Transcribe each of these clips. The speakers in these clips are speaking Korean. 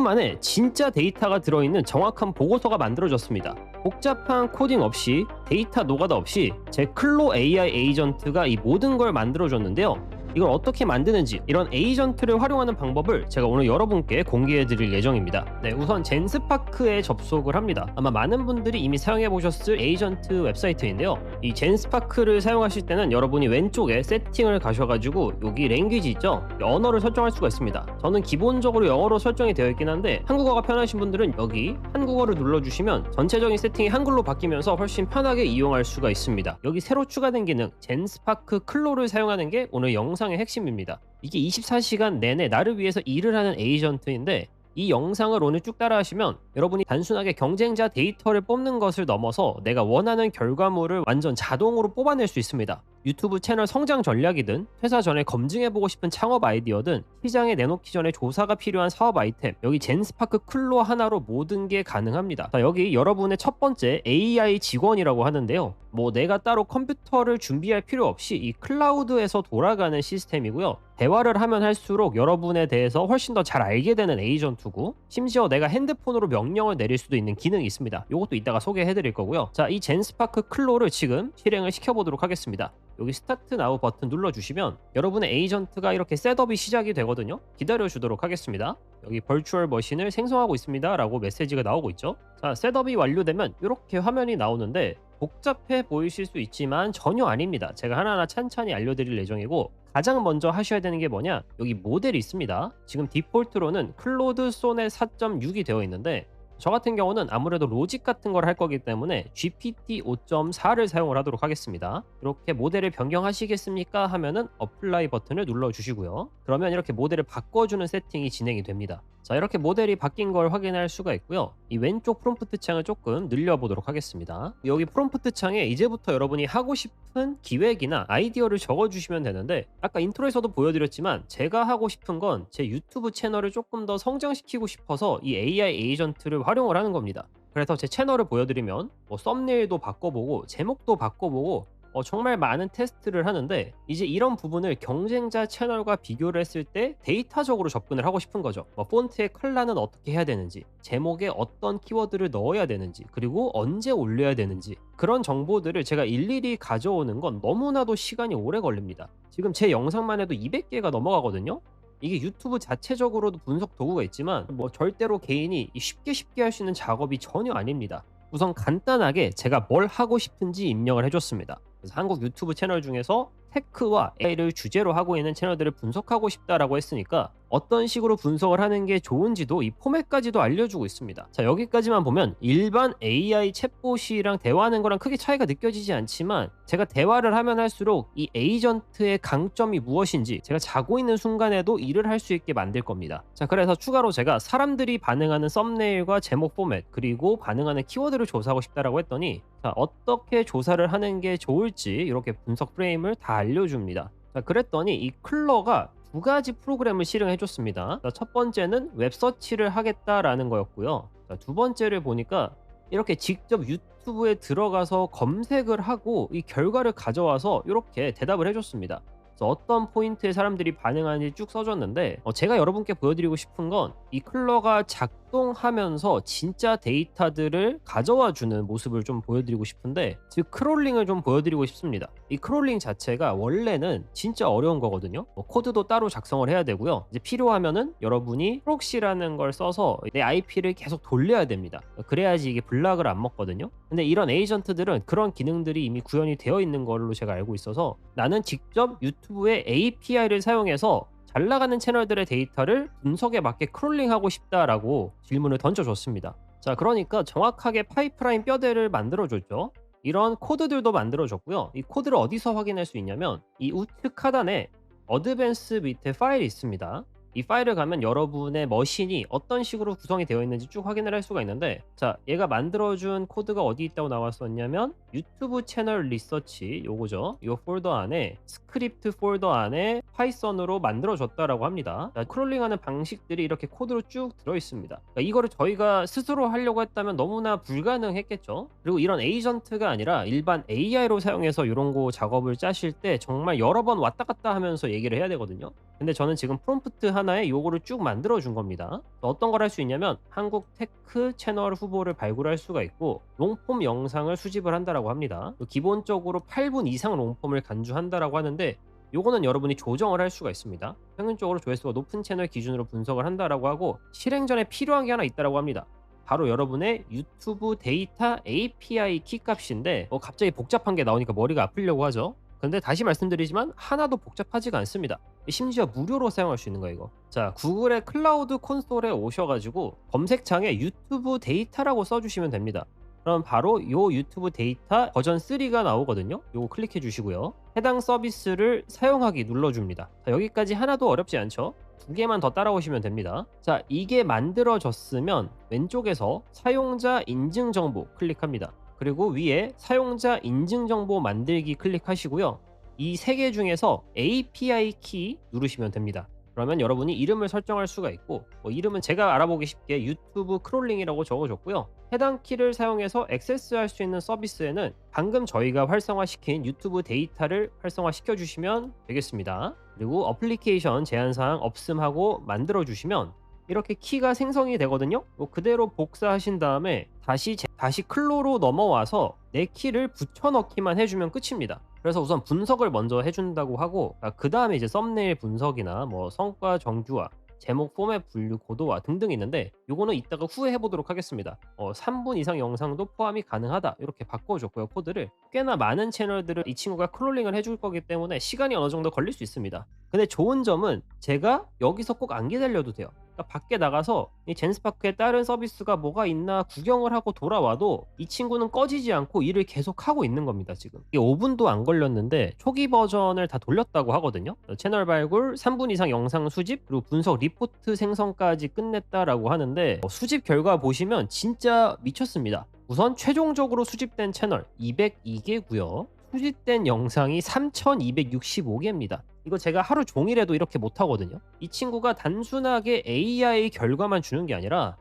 만에 진짜 데이터가 들어있는 정확한 보고서가 만들어졌습니다. 복잡한 코딩 없이 데이터 노가다 없이 제 클로 AI 에이전트가 이 모든 걸 만들어줬는데요. 이걸 어떻게 만드는지, 이런 에이전트를 활용하는 방법을 제가 오늘 여러분께 공개해 드릴 예정입니다. 네, 우선 젠스파크에 접속을 합니다. 아마 많은 분들이 이미 사용해 보셨을 에이전트 웹사이트인데요. 이 젠스파크를 사용하실 때는 여러분이 왼쪽에 세팅을 가셔가지고 여기 랭귀지 있죠? 언어를 설정할 수가 있습니다. 저는 기본적으로 영어로 설정이 되어 있긴 한데 한국어가 편하신 분들은 여기 한국어를 눌러주시면 전체적인 세팅이 한글로 바뀌면서 훨씬 편하게 이용할 수가 있습니다. 여기 새로 추가된 기능 젠스파크 클로를 사용하는 게 오늘 영상의 핵심입니다. 이게 24시간 내내 나를 위해서 일을 하는 에이전트인데, 이 영상을 오늘 쭉 따라하시면 여러분이 단순하게 경쟁자 데이터를 뽑는 것을 넘어서 내가 원하는 결과물을 완전 자동으로 뽑아낼 수 있습니다. 유튜브 채널 성장 전략이든 퇴사 전에 검증해보고 싶은 창업 아이디어든 시장에 내놓기 전에 조사가 필요한 사업 아이템, 여기 젠스파크 클로 하나로 모든 게 가능합니다. 자, 여기 여러분의 첫 번째 AI 직원이라고 하는데요. 내가 따로 컴퓨터를 준비할 필요 없이 이 클라우드에서 돌아가는 시스템이고요. 대화를 하면 할수록 여러분에 대해서 훨씬 더 잘 알게 되는 에이전트고, 심지어 내가 핸드폰으로 명령을 내릴 수도 있는 기능이 있습니다. 이것도 이따가 소개해 드릴 거고요. 자, 이 젠스파크 클로를 지금 실행을 시켜보도록 하겠습니다. 여기 스타트 나우 버튼 눌러주시면 여러분의 에이전트가 이렇게 셋업이 시작이 되거든요. 기다려주도록 하겠습니다. 여기 버추얼 머신을 생성하고 있습니다 라고 메시지가 나오고 있죠. 자, 셋업이 완료되면 이렇게 화면이 나오는데 복잡해 보이실 수 있지만 전혀 아닙니다. 제가 하나하나 찬찬히 알려드릴 예정이고, 가장 먼저 하셔야 되는 게 뭐냐, 여기 모델이 있습니다. 지금 디폴트로는 클로드 소넷 4.6이 되어 있는데 저 같은 경우는 아무래도 로직 같은 걸 할 거기 때문에 GPT 5.4를 사용을 하도록 하겠습니다. 이렇게 모델을 변경하시겠습니까 하면은 어플라이 버튼을 눌러 주시고요. 그러면 이렇게 모델을 바꿔주는 세팅이 진행이 됩니다. 자, 이렇게 모델이 바뀐 걸 확인할 수가 있고요. 이 왼쪽 프롬프트 창을 조금 늘려보도록 하겠습니다. 여기 프롬프트 창에 이제부터 여러분이 하고 싶은 기획이나 아이디어를 적어주시면 되는데, 아까 인트로에서도 보여드렸지만 제가 하고 싶은 건 제 유튜브 채널을 조금 더 성장시키고 싶어서 이 AI 에이전트를 활용을 하는 겁니다. 그래서 제 채널을 보여드리면 썸네일도 바꿔보고 제목도 바꿔보고 정말 많은 테스트를 하는데, 이제 이런 부분을 경쟁자 채널과 비교를 했을 때 데이터적으로 접근을 하고 싶은 거죠. 폰트의 컬러는 어떻게 해야 되는지, 제목에 어떤 키워드를 넣어야 되는지, 그리고 언제 올려야 되는지, 그런 정보들을 제가 일일이 가져오는 건 너무나도 시간이 오래 걸립니다. 지금 제 영상만 해도 200개가 넘어가거든요. 이게 유튜브 자체적으로도 분석 도구가 있지만 절대로 개인이 쉽게 할 수 있는 작업이 전혀 아닙니다. 우선 간단하게 제가 뭘 하고 싶은지 입력을 해줬습니다. 그래서 한국 유튜브 채널 중에서 테크와 AI를 주제로 하고 있는 채널들을 분석하고 싶다라고 했으니까 어떤 식으로 분석을 하는 게 좋은지도 이 포맷까지도 알려주고 있습니다. 자, 여기까지만 보면 일반 AI 챗봇이랑 대화하는 거랑 크게 차이가 느껴지지 않지만, 제가 대화를 하면 할수록 이 에이전트의 강점이 무엇인지 제가 자고 있는 순간에도 일을 할 수 있게 만들 겁니다. 자, 그래서 추가로 제가 사람들이 반응하는 썸네일과 제목 포맷, 그리고 반응하는 키워드를 조사하고 싶다라고 했더니, 자, 어떻게 조사를 하는 게 좋을지 이렇게 분석 프레임을 다 알려줍니다. 자, 그랬더니 이 클러가 두 가지 프로그램을 실행해 줬습니다. 첫 번째는 웹서치를 하겠다라는 거였고요. 자, 두 번째를 보니까 이렇게 직접 유튜브에 들어가서 검색을 하고 이 결과를 가져와서 이렇게 대답을 해줬습니다. 그래서 어떤 포인트에 사람들이 반응하는지 쭉 써줬는데, 제가 여러분께 보여드리고 싶은 건 이 클러가 작동하면서 진짜 데이터들을 가져와 주는 모습을 좀 보여드리고 싶은데, 즉 크롤링을 좀 보여드리고 싶습니다. 이 크롤링 자체가 원래는 진짜 어려운 거거든요. 코드도 따로 작성을 해야 되고요. 이제 필요하면은 여러분이 프록시라는 걸 써서 내 IP를 계속 돌려야 됩니다. 그래야지 이게 블락을 안 먹거든요. 근데 이런 에이전트들은 그런 기능들이 이미 구현이 되어 있는 걸로 제가 알고 있어서, 나는 직접 유튜브의 API를 사용해서 잘 나가는 채널들의 데이터를 분석에 맞게 크롤링하고 싶다라고 질문을 던져줬습니다. 자, 그러니까 정확하게 파이프라인 뼈대를 만들어줬죠. 이런 코드들도 만들어줬고요. 이 코드를 어디서 확인할 수 있냐면 이 우측 하단에 어드밴스 밑에 파일이 있습니다. 이 파일을 가면 여러분의 머신이 어떤 식으로 구성이 되어 있는지 쭉 확인을 할 수가 있는데, 자, 얘가 만들어준 코드가 어디 있다고 나왔었냐면 유튜브 채널 리서치 요거죠. 이 폴더 안에 스크립트 폴더 안에 파이썬으로 만들어줬다라고 합니다. 자, 크롤링하는 방식들이 이렇게 코드로 쭉 들어 있습니다. 그러니까 이거를 저희가 스스로 하려고 했다면 너무나 불가능했겠죠. 그리고 이런 에이전트가 아니라 일반 AI로 사용해서 이런 거 작업을 짜실 때 정말 여러 번 왔다 갔다 하면서 얘기를 해야 되거든요. 근데 저는 지금 프롬프트 하나 하나에 요거를 쭉 만들어 준 겁니다. 어떤 걸 할 수 있냐면 한국 테크 채널 후보를 발굴할 수가 있고 롱폼 영상을 수집을 한다라고 합니다. 기본적으로 8분 이상 롱폼을 간주한다라고 하는데 요거는 여러분이 조정을 할 수가 있습니다. 평균적으로 조회수가 높은 채널 기준으로 분석을 한다라고 하고 실행 전에 필요한 게 하나 있다라고 합니다. 바로 여러분의 유튜브 데이터 API 키 값인데 갑자기 복잡한 게 나오니까 머리가 아프려고 하죠. 근데 다시 말씀드리지만 하나도 복잡하지가 않습니다. 심지어 무료로 사용할 수 있는 거예요 이거. 자, 구글의 클라우드 콘솔에 오셔가지고 검색창에 유튜브 데이터라고 써주시면 됩니다. 그럼 바로 요 유튜브 데이터 버전 3가 나오거든요. 요거 클릭해 주시고요. 해당 서비스를 사용하기 눌러줍니다. 자, 여기까지 하나도 어렵지 않죠? 두 개만 더 따라오시면 됩니다. 자, 이게 만들어졌으면 왼쪽에서 사용자 인증 정보 클릭합니다. 그리고 위에 사용자 인증 정보 만들기 클릭하시고요. 이 세 개 중에서 API 키 누르시면 됩니다. 그러면 여러분이 이름을 설정할 수가 있고 이름은 제가 알아보기 쉽게 유튜브 크롤링이라고 적어줬고요. 해당 키를 사용해서 액세스할 수 있는 서비스에는 방금 저희가 활성화시킨 유튜브 데이터를 활성화시켜 주시면 되겠습니다. 그리고 어플리케이션 제한사항 없음하고 만들어 주시면 이렇게 키가 생성이 되거든요. 그대로 복사하신 다음에 다시 클로로 넘어와서 내 키를 붙여넣기만 해주면 끝입니다. 그래서 우선 분석을 먼저 해준다고 하고 그 다음에 이제 썸네일 분석이나 성과 정규화, 제목 포맷 분류 고도화 등등 있는데 요거는 이따가 후에 해보도록 하겠습니다. 3분 이상 영상도 포함이 가능하다 이렇게 바꿔줬고요. 코드를 꽤나 많은 채널들을 이 친구가 크롤링을 해줄 거기 때문에 시간이 어느 정도 걸릴 수 있습니다. 근데 좋은 점은 제가 여기서 꼭 안 기다려도 돼요. 그러니까 밖에 나가서 이 젠스파크의 다른 서비스가 뭐가 있나 구경을 하고 돌아와도 이 친구는 꺼지지 않고 일을 계속 하고 있는 겁니다. 지금 이게 5분도 안 걸렸는데 초기 버전을 다 돌렸다고 하거든요. 채널 발굴, 3분 이상 영상 수집, 그리고 분석 리포트 생성까지 끝냈다라고 하는데 수집 결과 보시면 진짜 미쳤습니다. 우선 최종적으로 수집된 채널 202개고요. 수집된 영상이 3265개입니다. 이거 제가 하루 종일 해도 이렇게 못하거든요. 이 친구가 단순하게 AI 결과만 주는 게 아니라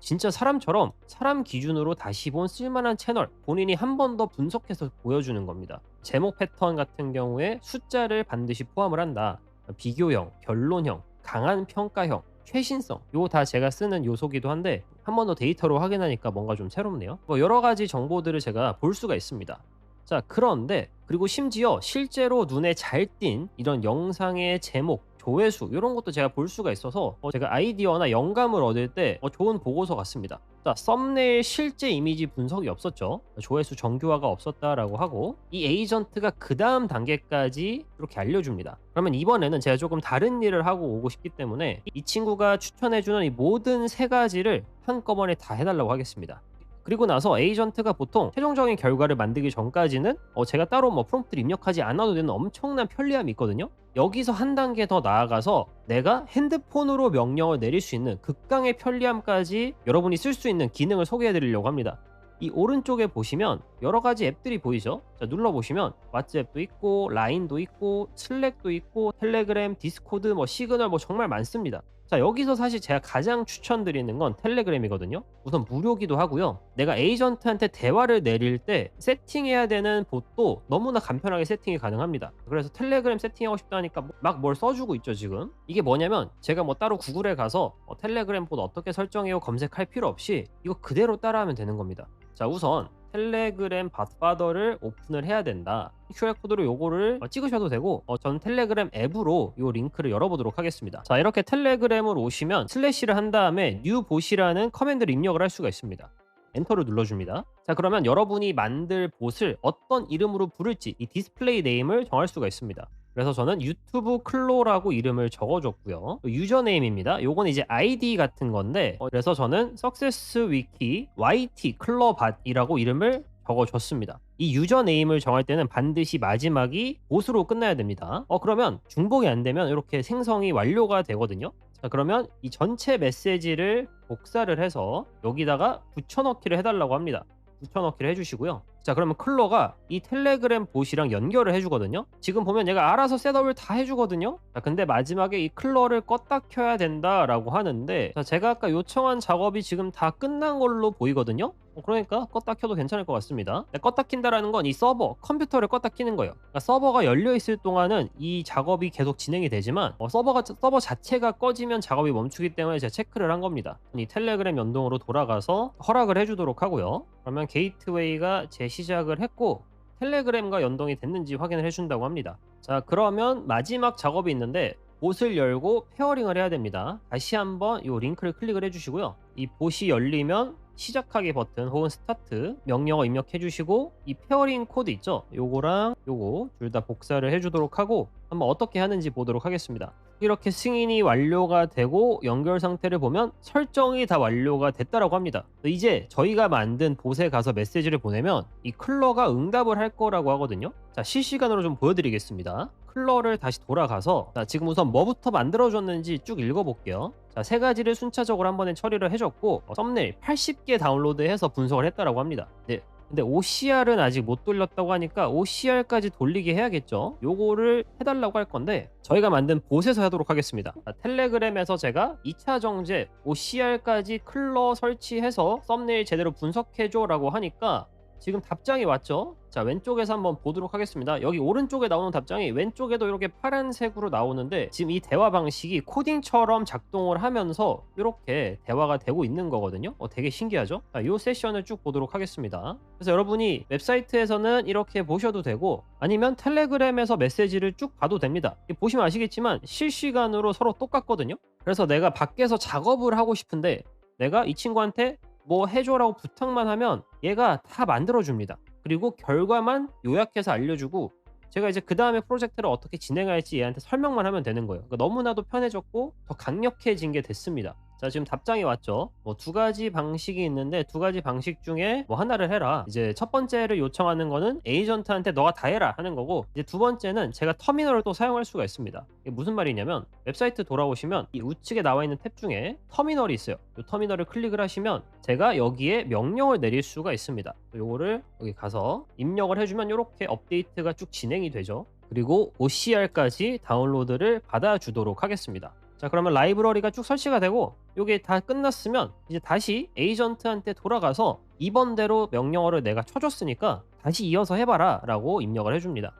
진짜 사람처럼 사람 기준으로 다시 본 쓸만한 채널 본인이 한 번 더 분석해서 보여주는 겁니다. 제목 패턴 같은 경우에 숫자를 반드시 포함을 한다. 비교형, 결론형, 강한 평가형, 최신성 요거 다 제가 쓰는 요소기도 한데 한 번 더 데이터로 확인하니까 뭔가 좀 새롭네요. 여러 가지 정보들을 제가 볼 수가 있습니다. 자, 그런데 그리고 심지어 실제로 눈에 잘 띈 이런 영상의 제목, 조회수 이런 것도 제가 볼 수가 있어서 제가 아이디어나 영감을 얻을 때 좋은 보고서 같습니다. 자, 썸네일 실제 이미지 분석이 없었죠. 조회수 정교화가 없었다라고 하고 이 에이전트가 그 다음 단계까지 이렇게 알려줍니다. 그러면 이번에는 제가 조금 다른 일을 하고 오고 싶기 때문에 이 친구가 추천해주는 이 모든 세 가지를 한꺼번에 다 해달라고 하겠습니다. 그리고 나서 에이전트가 보통 최종적인 결과를 만들기 전까지는 제가 따로 프롬프트를 입력하지 않아도 되는 엄청난 편리함이 있거든요. 여기서 한 단계 더 나아가서 내가 핸드폰으로 명령을 내릴 수 있는 극강의 편리함까지 여러분이 쓸 수 있는 기능을 소개해 드리려고 합니다. 이 오른쪽에 보시면 여러 가지 앱들이 보이죠? 자, 눌러보시면 왓츠앱도 있고 라인도 있고 슬랙도 있고 텔레그램, 디스코드, 시그널 정말 많습니다. 자, 여기서 사실 제가 가장 추천드리는 건 텔레그램이거든요. 우선 무료기도 하고요. 내가 에이전트한테 대화를 내릴 때 세팅해야 되는 봇도 너무나 간편하게 세팅이 가능합니다. 그래서 텔레그램 세팅하고 싶다 하니까 막 뭘 써주고 있죠 지금. 이게 뭐냐면 제가 따로 구글에 가서 텔레그램 봇 어떻게 설정해요 검색할 필요 없이 이거 그대로 따라하면 되는 겁니다. 자, 우선 텔레그램 팟파더를 오픈을 해야 된다. QR코드로 요거를 찍으셔도 되고 저는 텔레그램 앱으로 요 링크를 열어보도록 하겠습니다. 자, 이렇게 텔레그램으로 오시면 슬래시를 한 다음에 뉴 봇이라는 커맨드를 입력을 할 수가 있습니다. 엔터를 눌러줍니다. 자, 그러면 여러분이 만들 봇을 어떤 이름으로 부를지 이 디스플레이 네임을 정할 수가 있습니다. 그래서 저는 유튜브 클로라고 이름을 적어줬고요. 유저네임입니다. 요건 이제 아이디 같은 건데 그래서 저는 Success Wiki YT 클로밭이라고 이름을 적어줬습니다. 이 유저네임을 정할 때는 반드시 마지막이 봇으로 끝나야 됩니다. 그러면 중복이 안 되면 이렇게 생성이 완료가 되거든요. 자, 그러면 이 전체 메시지를 복사를 해서 여기다가 붙여넣기를 해달라고 합니다. 붙여넣기를 해주시고요. 자, 그러면 클로가 이 텔레그램 봇이랑 연결을 해주거든요. 지금 보면 얘가 알아서 셋업을 다 해주거든요. 자, 근데 마지막에 이 클로를 껐다 켜야 된다라고 하는데 자, 제가 아까 요청한 작업이 지금 다 끝난 걸로 보이거든요. 그러니까 껐다 켜도 괜찮을 것 같습니다. 껐다 킨다라는 건 이 서버, 컴퓨터를 껐다 키는 거예요. 그러니까 서버가 열려 있을 동안은 이 작업이 계속 진행이 되지만 서버 자체가 꺼지면 작업이 멈추기 때문에 제가 체크를 한 겁니다. 이 텔레그램 연동으로 돌아가서 허락을 해주도록 하고요. 그러면 게이트웨이가 재시작을 했고 텔레그램과 연동이 됐는지 확인을 해준다고 합니다. 자, 그러면 마지막 작업이 있는데 봇을 열고 페어링을 해야 됩니다. 다시 한번 이 링크를 클릭을 해주시고요. 이 봇이 열리면 시작하기 버튼 혹은 스타트 명령어 입력해 주시고 이 페어링 코드 있죠? 요거랑 요거 둘 다 복사를 해주도록 하고 한번 어떻게 하는지 보도록 하겠습니다. 이렇게 승인이 완료가 되고 연결 상태를 보면 설정이 다 완료가 됐다라고 합니다. 이제 저희가 만든 봇에 가서 메시지를 보내면 이 클러가 응답을 할 거라고 하거든요. 자, 실시간으로 좀 보여드리겠습니다. 클러를 다시 돌아가서 자, 지금 우선 뭐부터 만들어줬는지 쭉 읽어볼게요. 자, 세 가지를 순차적으로 한 번에 처리를 해줬고 썸네일 80개 다운로드해서 분석을 했다라고 합니다. 네. 근데 OCR은 아직 못 돌렸다고 하니까 OCR까지 돌리게 해야겠죠. 요거를 해달라고 할 건데 저희가 만든 봇에서 하도록 하겠습니다. 자, 텔레그램에서 제가 2차 정제 OCR까지 클러 설치해서 썸네일 제대로 분석해줘 라고 하니까 지금 답장이 왔죠. 자, 왼쪽에서 한번 보도록 하겠습니다. 여기 오른쪽에 나오는 답장이 왼쪽에도 이렇게 파란색으로 나오는데 지금 이 대화 방식이 코딩처럼 작동을 하면서 이렇게 대화가 되고 있는 거거든요. 되게 신기하죠? 자, 이 세션을 쭉 보도록 하겠습니다. 그래서 여러분이 웹사이트에서는 이렇게 보셔도 되고 아니면 텔레그램에서 메시지를 쭉 봐도 됩니다. 보시면 아시겠지만 실시간으로 서로 똑같거든요. 그래서 내가 밖에서 작업을 하고 싶은데 내가 이 친구한테 뭐 해줘라고 부탁만 하면 얘가 다 만들어줍니다. 그리고 결과만 요약해서 알려주고 제가 이제 그 다음에 프로젝트를 어떻게 진행할지 얘한테 설명만 하면 되는 거예요. 그러니까 너무나도 편해졌고 더 강력해진 게 됐습니다. 자, 지금 답장이 왔죠. 뭐 두 가지 방식이 있는데 두 가지 방식 중에 뭐 하나를 해라. 이제 첫 번째를 요청하는 거는 에이전트한테 너가 다 해라 하는 거고 이제 두 번째는 제가 터미널을 또 사용할 수가 있습니다. 이게 무슨 말이냐면 웹사이트 돌아오시면 이 우측에 나와 있는 탭 중에 터미널이 있어요. 이 터미널을 클릭을 하시면 제가 여기에 명령을 내릴 수가 있습니다. 요거를 여기 가서 입력을 해주면 이렇게 업데이트가 쭉 진행이 되죠. 그리고 OCR까지 다운로드를 받아주도록 하겠습니다. 자, 그러면 라이브러리가 쭉 설치가 되고 이게 다 끝났으면 이제 다시 에이전트한테 돌아가서 이번대로 명령어를 내가 쳐줬으니까 다시 이어서 해봐라 라고 입력을 해줍니다.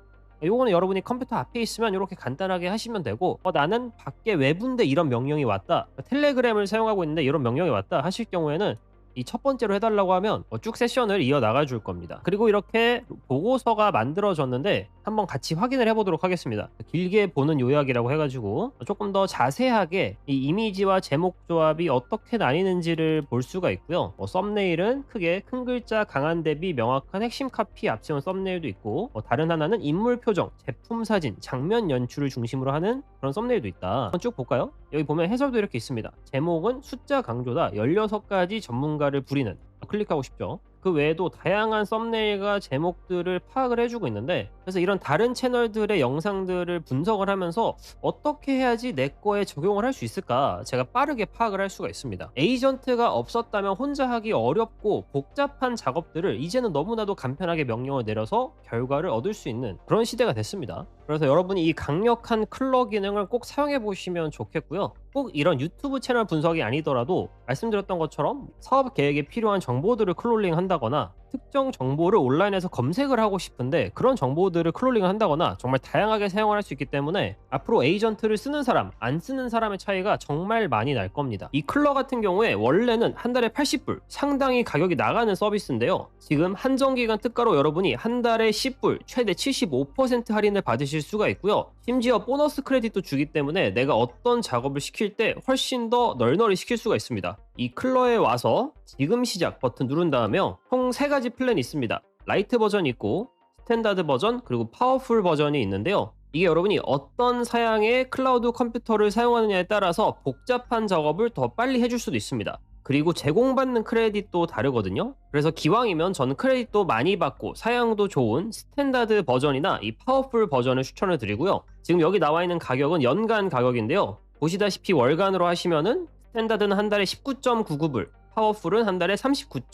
요거는 여러분이 컴퓨터 앞에 있으면 이렇게 간단하게 하시면 되고 나는 밖에 외부인데 이런 명령이 왔다, 텔레그램을 사용하고 있는데 이런 명령이 왔다 하실 경우에는 이 첫 번째로 해달라고 하면 쭉 세션을 이어나가 줄 겁니다. 그리고 이렇게 보고서가 만들어졌는데 한번 같이 확인을 해보도록 하겠습니다. 길게 보는 요약이라고 해가지고 조금 더 자세하게 이 이미지와 제목 조합이 어떻게 나뉘는지를 볼 수가 있고요. 썸네일은 크게 큰 글자 강한 대비 명확한 핵심 카피 앞세운 썸네일도 있고 다른 하나는 인물 표정, 제품 사진, 장면 연출을 중심으로 하는 그런 썸네일도 있다. 한번 쭉 볼까요? 여기 보면 해설도 이렇게 있습니다. 제목은 숫자 강조다. 16가지 전문가를 부리는. 클릭하고 싶죠. 그 외에도 다양한 썸네일과 제목들을 파악을 해주고 있는데 그래서 이런 다른 채널들의 영상들을 분석을 하면서 어떻게 해야지 내 거에 적용을 할 수 있을까 제가 빠르게 파악을 할 수가 있습니다. 에이전트가 없었다면 혼자 하기 어렵고 복잡한 작업들을 이제는 너무나도 간편하게 명령을 내려서 결과를 얻을 수 있는 그런 시대가 됐습니다. 그래서 여러분이 이 강력한 클러 기능을 꼭 사용해 보시면 좋겠고요. 꼭 이런 유튜브 채널 분석이 아니더라도 말씀드렸던 것처럼 사업 계획에 필요한 정보들을 클롤링 한다거나 특정 정보를 온라인에서 검색을 하고 싶은데 그런 정보들을 클롤링을 한다거나 정말 다양하게 사용을 할 수 있기 때문에 앞으로 에이전트를 쓰는 사람, 안 쓰는 사람의 차이가 정말 많이 날 겁니다. 이 클러 같은 경우에 원래는 한 달에 80불, 상당히 가격이 나가는 서비스인데요. 지금 한정기간 특가로 여러분이 한 달에 10불, 최대 75% 할인을 받으실 수가 있고요. 심지어 보너스 크레딧도 주기 때문에 내가 어떤 작업을 시킬 때 훨씬 더 널널히 시킬 수가 있습니다. 이 클러에 와서 지금 시작 버튼 누른 다음에 총 3가지 플랜이 있습니다. 라이트 버전이 있고 스탠다드 버전 그리고 파워풀 버전이 있는데요. 이게 여러분이 어떤 사양의 클라우드 컴퓨터를 사용하느냐에 따라서 복잡한 작업을 더 빨리 해줄 수도 있습니다. 그리고 제공받는 크레딧도 다르거든요. 그래서 기왕이면 저는 크레딧도 많이 받고 사양도 좋은 스탠다드 버전이나 이 파워풀 버전을 추천을 드리고요. 지금 여기 나와 있는 가격은 연간 가격인데요. 보시다시피 월간으로 하시면은 스탠다드는 한 달에 19.99불, 파워풀은 한 달에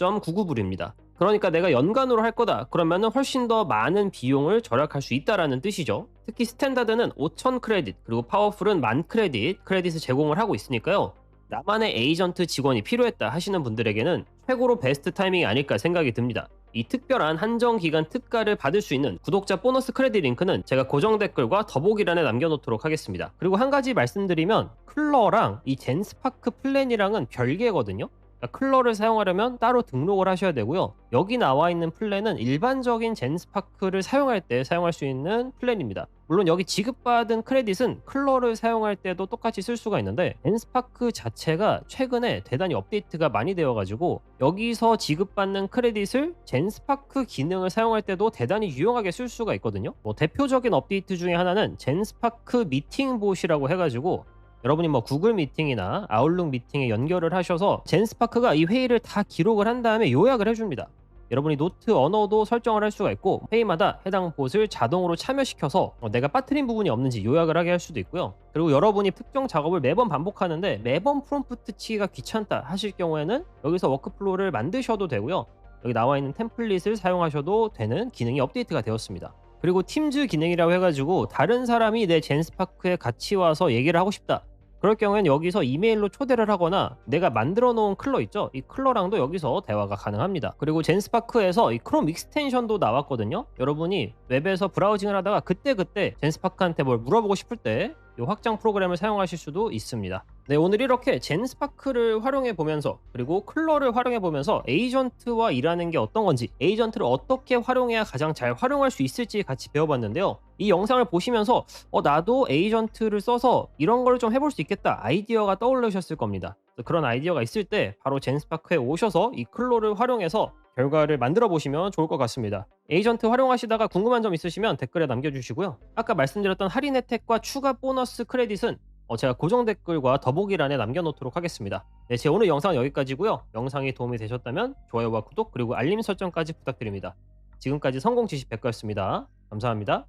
39.99불입니다. 그러니까 내가 연간으로 할 거다 그러면은 훨씬 더 많은 비용을 절약할 수 있다라는 뜻이죠. 특히 스탠다드는 5,000 크레딧 그리고 파워풀은 10,000 크레딧을 제공을 하고 있으니까요. 나만의 에이전트 직원이 필요했다 하시는 분들에게는 최고로 베스트 타이밍이 아닐까 생각이 듭니다. 이 특별한 한정기간 특가를 받을 수 있는 구독자 보너스 크레딧 링크는 제가 고정 댓글과 더보기란에 남겨놓도록 하겠습니다. 그리고 한 가지 말씀드리면 클러랑 이 젠스파크 플랜이랑은 별개거든요. 그러니까 클러를 사용하려면 따로 등록을 하셔야 되고요. 여기 나와 있는 플랜은 일반적인 젠스파크를 사용할 때 사용할 수 있는 플랜입니다. 물론 여기 지급받은 크레딧은 클러를 사용할 때도 똑같이 쓸 수가 있는데 젠스파크 자체가 최근에 대단히 업데이트가 많이 되어가지고 여기서 지급받는 크레딧을 젠스파크 기능을 사용할 때도 대단히 유용하게 쓸 수가 있거든요. 뭐 대표적인 업데이트 중에 하나는 젠스파크 미팅봇이라고 해가지고 여러분이 뭐 구글 미팅이나 아웃룩 미팅에 연결을 하셔서 젠스파크가 이 회의를 다 기록을 한 다음에 요약을 해줍니다. 여러분이 노트 언어도 설정을 할 수가 있고 회의마다 해당 봇을 자동으로 참여시켜서 내가 빠뜨린 부분이 없는지 요약을 하게 할 수도 있고요. 그리고 여러분이 특정 작업을 매번 반복하는데 매번 프롬프트 치기가 귀찮다 하실 경우에는 여기서 워크플로우를 만드셔도 되고요. 여기 나와 있는 템플릿을 사용하셔도 되는 기능이 업데이트가 되었습니다. 그리고 팀즈 기능이라고 해가지고 다른 사람이 내 젠스파크에 같이 와서 얘기를 하고 싶다, 그럴 경우엔 여기서 이메일로 초대를 하거나 내가 만들어 놓은 클러 있죠? 이 클러랑도 여기서 대화가 가능합니다. 그리고 젠스파크에서 이 크롬 익스텐션도 나왔거든요. 여러분이 웹에서 브라우징을 하다가 그때그때 젠스파크한테 뭘 물어보고 싶을 때 이 확장 프로그램을 사용하실 수도 있습니다. 네, 오늘 이렇게 젠스파크를 활용해 보면서 그리고 클러를 활용해 보면서 에이전트와 일하는 게 어떤 건지, 에이전트를 어떻게 활용해야 가장 잘 활용할 수 있을지 같이 배워봤는데요. 이 영상을 보시면서 나도 에이전트를 써서 이런 걸 좀 해볼 수 있겠다 아이디어가 떠올르셨을 겁니다. 그런 아이디어가 있을 때 바로 젠스파크에 오셔서 이 클러를 활용해서 결과를 만들어 보시면 좋을 것 같습니다. 에이전트 활용하시다가 궁금한 점 있으시면 댓글에 남겨주시고요. 아까 말씀드렸던 할인 혜택과 추가 보너스 크레딧은 제가 고정 댓글과 더보기란에 남겨놓도록 하겠습니다. 네, 제 오늘 영상은 여기까지고요. 영상이 도움이 되셨다면 좋아요와 구독 그리고 알림 설정까지 부탁드립니다. 지금까지 성공 지식 백과였습니다. 감사합니다.